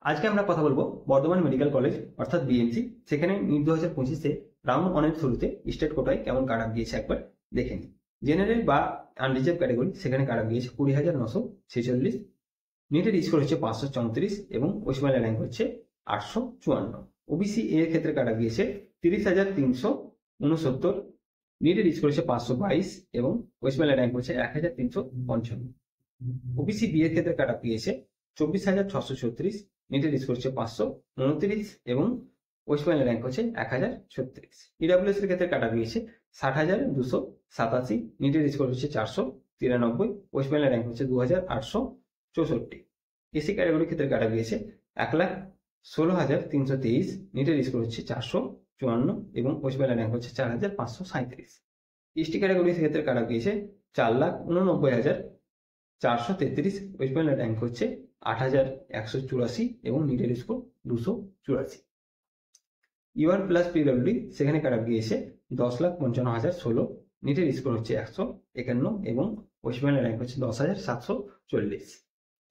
আজকে আমরা কথা বলবো বর্ধমান মেডিকেল কলেজ অর্থাৎ বিএমসি। সেখানে নিট 2025-এ রাউন্ড ওয়ানের শুরুতে স্টেট কোটায় কেমন কাট অফ গিয়েছে একবার দেখে নিই। জেনারেল বা আনরিজার্ভ ক্যাটাগরি সেখানে কাট অফ গিয়েছে 20,946। নিটের স্কোর হচ্ছে 534 এবং ওয়েস্ট বেঙ্গলের র্যাঙ্ক হচ্ছে 854। ওবিসি এর ক্ষেত্রে কাট অফ গিয়েছে 30,369। নিটের স্কোর হচ্ছে 522 এবং ওয়েস্ট বেঙ্গলের র্যাঙ্ক হচ্ছে 1,355। ওবিসি বি এর ক্ষেত্রে কাট অফ গিয়েছে 24,636। নিটের স্কোর হচ্ছে 529 এবং ওয়েস্ট বেঙ্গলের র্যাঙ্ক হচ্ছে 1,036। ইডাব্লিউএস এর ক্ষেত্রে কাট অফ গিয়েছে 60,287। নিটের স্কোর হচ্ছে 493। ওয়েস্ট বেঙ্গলের র্যাঙ্ক হচ্ছে 2,864। এসি ক্যাটাগরির ক্ষেত্রে কাট অফ গিয়েছে 1,16,323। নিটের স্কোর হচ্ছে 454 এবং ওয়েস্ট বেঙ্গলের র্যাঙ্ক হচ্ছে 4,537। এসটি ক্যাটাগরির ক্ষেত্রে কাট অফ গিয়েছে 4,89,433। ওয়েস্ট বেঙ্গলের র্যাঙ্ক হচ্ছে 8,184 এবং নিটের স্কোর 284। ইউআর প্লাস পিডব্লিউডি সেখানে কাট অফ গিয়েছে 10,55,016। নিটের স্কোর হচ্ছে 151 এবং ওয়েস্ট বেঙ্গলের র্যাঙ্ক হচ্ছে 10,740।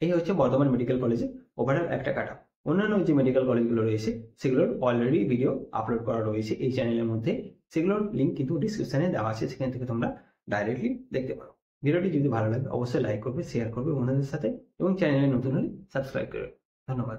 এই হচ্ছে বর্ধমান মেডিকেল কলেজে ওভারঅল একটা কাট অফ। অন্যান্য যে মেডিকেল কলেজগুলো রয়েছে সেগুলোর অলরেডি ভিডিও আপলোড করা রয়েছে এই চ্যানেলের মধ্যে। সেগুলোর লিঙ্ক কিন্তু ডিসক্রিপশনে দেওয়া আছে, সেখান থেকে তোমরা ডাইরেক্টলি দেখতে পারো। ভিডিওটি যদি ভালো লাগে অবশ্যই লাইক করবে, শেয়ার করবে বন্ধুদের সাথে এবং চ্যানেলে নতুন হলে সাবস্ক্রাইব করবে। ধন্যবাদ।